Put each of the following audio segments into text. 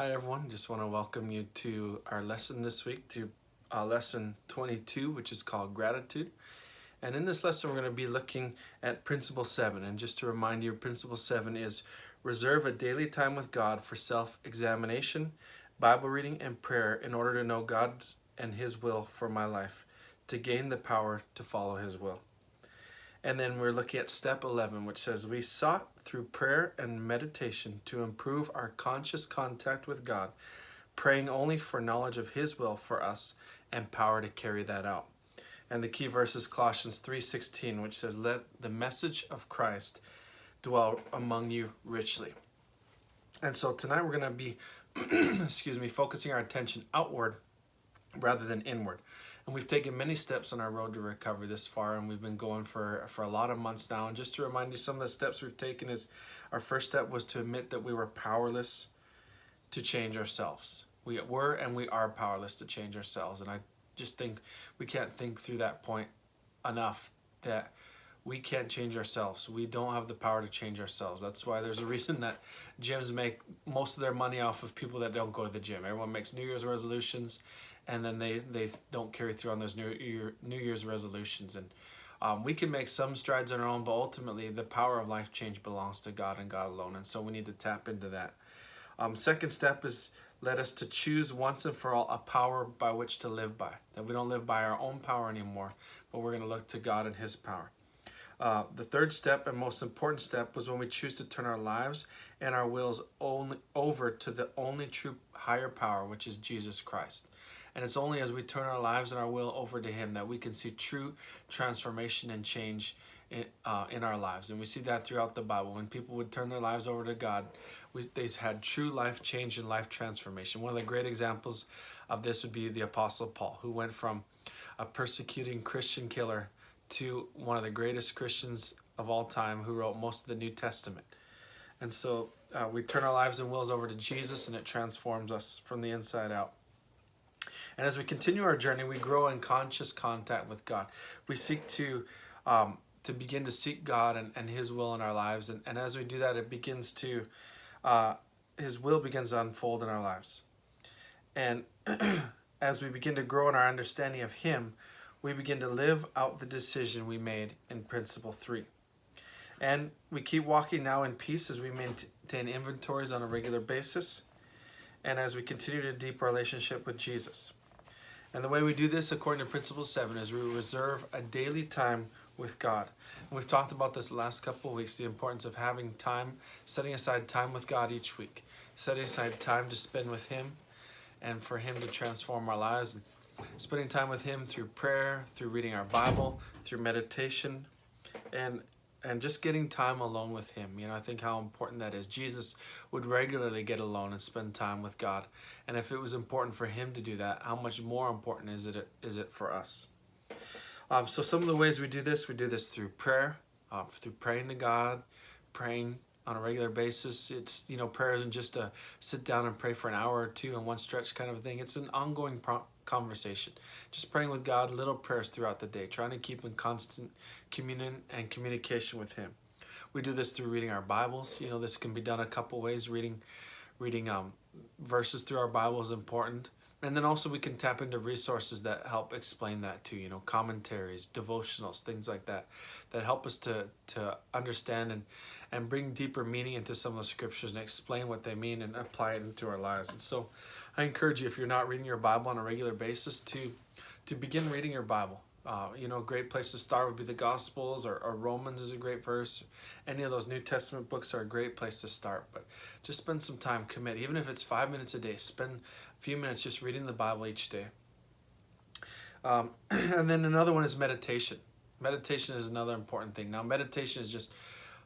Hi everyone, just want to welcome you to our lesson this week, to lesson 22, which is called gratitude. And in this lesson we're going to be looking at principle 7. And just to remind you, principle 7 is reserve a daily time with God for self-examination, Bible reading, and prayer in order to know God's and His will for my life, to gain the power to follow His will. And then we're looking at step 11, which says, we sought through prayer and meditation to improve our conscious contact with God, praying only for knowledge of His will for us and power to carry that out. And the key verse is Colossians 3:16, which says, let the message of Christ dwell among you richly. And so tonight we're going to be focusing our attention outward rather than inward. And we've taken many steps on our road to recovery this far, and we've been going for a lot of months now. And just to remind you, some of the steps we've taken is, our first step was to admit that we were powerless to change ourselves. We were and we are powerless to change ourselves. And I just think we can't think through that point enough, that we can't change ourselves. We don't have the power to change ourselves. That's why there's a reason that gyms make most of their money off of people that don't go to the gym. Everyone makes New Year's resolutions, and then they don't carry through on those New Year's resolutions. And we can make some strides on our own, but ultimately the power of life change belongs to God and God alone. And so we need to tap into that. Second step is, let us to choose once and for all a power by which to live by. That we don't live by our own power anymore, but we're going to look to God and His power. The third step and most important step was when we choose to turn our lives and our wills only over to the only true higher power, which is Jesus Christ. And it's only as we turn our lives and our will over to Him that we can see true transformation and change in our lives. And we see that throughout the Bible. When people would turn their lives over to God, they had true life change and life transformation. One of the great examples of this would be the Apostle Paul, who went from a persecuting Christian killer to one of the greatest Christians of all time, who wrote most of the New Testament. And so we turn our lives and wills over to Jesus, and it transforms us from the inside out. And as we continue our journey, we grow in conscious contact with God. We seek to begin to seek God and His will in our lives. And as we do that, it begins to, His will begins to unfold in our lives. And as we begin to grow in our understanding of Him, we begin to live out the decision we made in principle 3. And we keep walking now in peace as we maintain inventories on a regular basis, and as we continue to deepen our relationship with Jesus. And the way we do this, according to principle 7, is we reserve a daily time with God. And we've talked about this the last couple of weeks, the importance of having time, setting aside time with God each week, setting aside time to spend with Him and for Him to transform our lives. Spending time with Him through prayer, through reading our Bible, through meditation, and just getting time alone with Him. You know, I think how important that is. Jesus would regularly get alone and spend time with God. And if it was important for Him to do that, how much more important is it for us? So some of the ways we do this through prayer, through praying to God, praying on a regular basis. It's, prayer isn't just a sit down and pray for an hour or two in one stretch kind of a thing. It's an ongoing conversation. Just praying with God, little prayers throughout the day, trying to keep in constant communion and communication with Him. We do this through reading our Bibles. This can be done a couple ways. Reading verses through our Bible is important. And then also we can tap into resources that help explain that too, commentaries, devotionals, things like that help us to understand and bring deeper meaning into some of the scriptures and explain what they mean and apply it into our lives. And so I encourage you, if you're not reading your Bible on a regular basis, to begin reading your Bible. A great place to start would be the Gospels, or Romans is a great verse. Any of those New Testament books are a great place to start. But just spend some time, commit. Even if it's 5 minutes a day, spend a few minutes just reading the Bible each day. And then another one is meditation. Meditation is another important thing. Now, meditation is just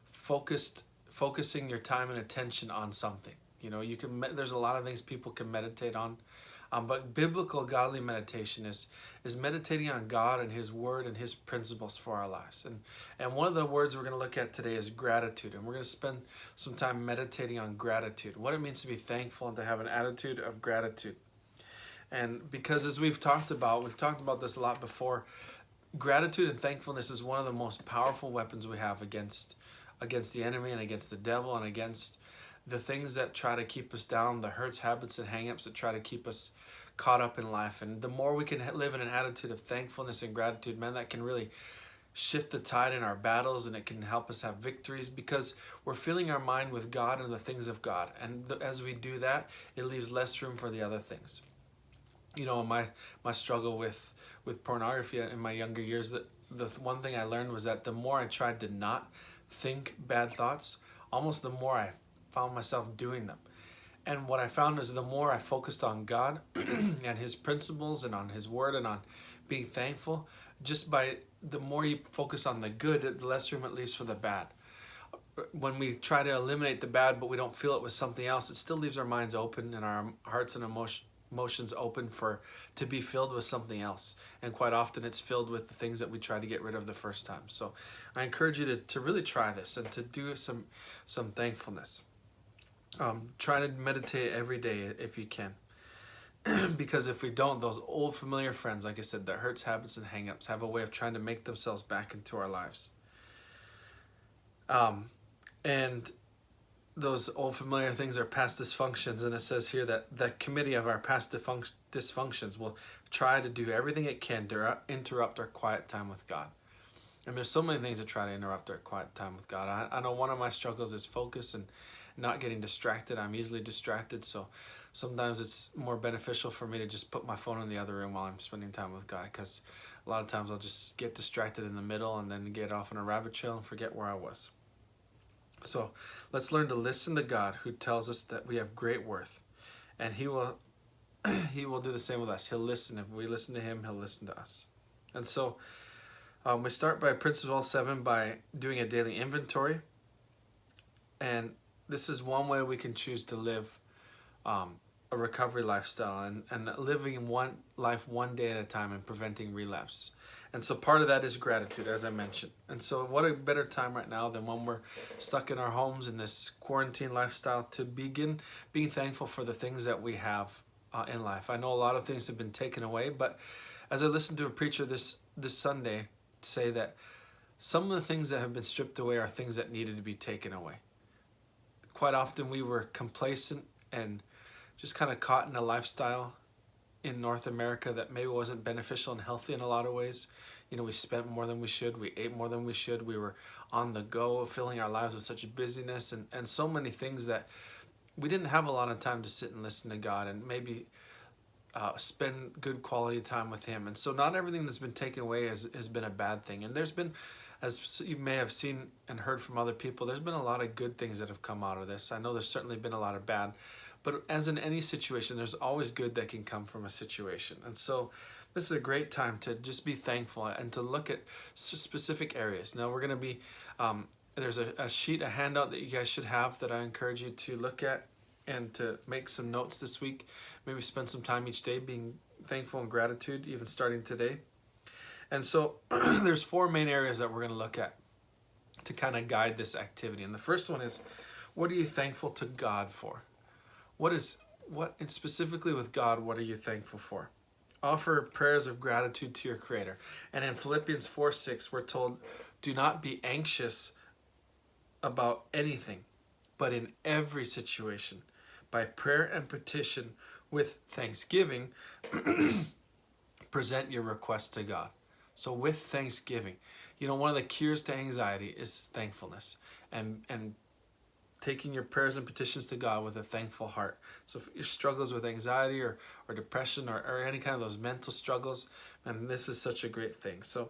focusing your time and attention on something. There's a lot of things people can meditate on. But biblical godly meditation is meditating on God and His Word and His principles for our lives. And one of the words we're going to look at today is gratitude. And we're going to spend some time meditating on gratitude, what it means to be thankful and to have an attitude of gratitude. And because as we've talked about this a lot before, gratitude and thankfulness is one of the most powerful weapons we have against the enemy and against the devil and against the things that try to keep us down, the hurts, habits, and hang-ups that try to keep us caught up in life. And the more we can live in an attitude of thankfulness and gratitude, man, that can really shift the tide in our battles, and it can help us have victories because we're filling our mind with God and the things of God. And as we do that, it leaves less room for the other things. You know, my struggle with pornography in my younger years, that the one thing I learned was that the more I tried to not think bad thoughts, almost the more I found myself doing them. And what I found is the more I focused on God and His principles and on His Word and on being thankful, just by the more you focus on the good, the less room it leaves for the bad. When we try to eliminate the bad but we don't feel it with something else, it still leaves our minds open and our hearts and emotions open to be filled with something else. And quite often it's filled with the things that we try to get rid of the first time. So I encourage you to really try this and to do some thankfulness. Try to meditate every day if you can. Because if we don't, those old familiar friends, like I said, the hurts, habits, and hang-ups have a way of trying to make themselves back into our lives. And those old familiar things are past dysfunctions, and it says here that the committee of our past dysfunctions will try to do everything it can to interrupt our quiet time with God. And there's so many things that try to interrupt our quiet time with God. I know one of my struggles is focus and not getting distracted. I'm easily distracted, so sometimes it's more beneficial for me to just put my phone in the other room while I'm spending time with God, because a lot of times I'll just get distracted in the middle and then get off on a rabbit trail and forget where I was. So let's learn to listen to God, who tells us that we have great worth, and He will do the same with us. He'll listen. If we listen to Him, He'll listen to us. And so we start by Principle 7 by doing a daily inventory, and this is one way we can choose to live a recovery lifestyle and living one life one day at a time and preventing relapse. And so part of that is gratitude, as I mentioned. And so what a better time right now than when we're stuck in our homes in this quarantine lifestyle to begin being thankful for the things that we have in life. I know a lot of things have been taken away, but as I listened to a preacher this Sunday say that some of the things that have been stripped away are things that needed to be taken away. Quite often we were complacent and just kind of caught in a lifestyle in North America that maybe wasn't beneficial and healthy in a lot of ways. You know, we spent more than we should, we ate more than we should, we were on the go, filling our lives with such busyness and so many things that we didn't have a lot of time to sit and listen to God and maybe spend good quality time with Him. And so not everything that's been taken away has been a bad thing. And there's been, as you may have seen and heard from other people, there's been a lot of good things that have come out of this. I know there's certainly been a lot of bad, but as in any situation, there's always good that can come from a situation. And so this is a great time to just be thankful and to look at specific areas. Now we're going to be, there's a sheet, a handout that you guys should have that I encourage you to look at and to make some notes this week. Maybe spend some time each day being thankful and gratitude, even starting today. And so there's 4 main areas that we're going to look at to kind of guide this activity. And the first one is, what are you thankful to God for? And specifically with God, what are you thankful for? Offer prayers of gratitude to your Creator. And in Philippians 4:6, we're told, do not be anxious about anything, but in every situation, by prayer and petition with thanksgiving, present your requests to God. So with thanksgiving, you know, one of the cures to anxiety is thankfulness and taking your prayers and petitions to God with a thankful heart. So if your struggles with anxiety or depression or any kind of those mental struggles, and this is such a great thing. So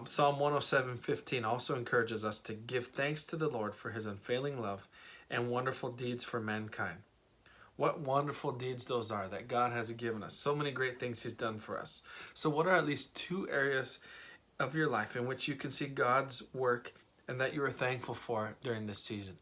Psalm 107:15 also encourages us to give thanks to the Lord for His unfailing love and wonderful deeds for mankind. What wonderful deeds those are that God has given us. So many great things He's done for us. So what are at least 2 areas of your life in which you can see God's work and that you are thankful for during this season?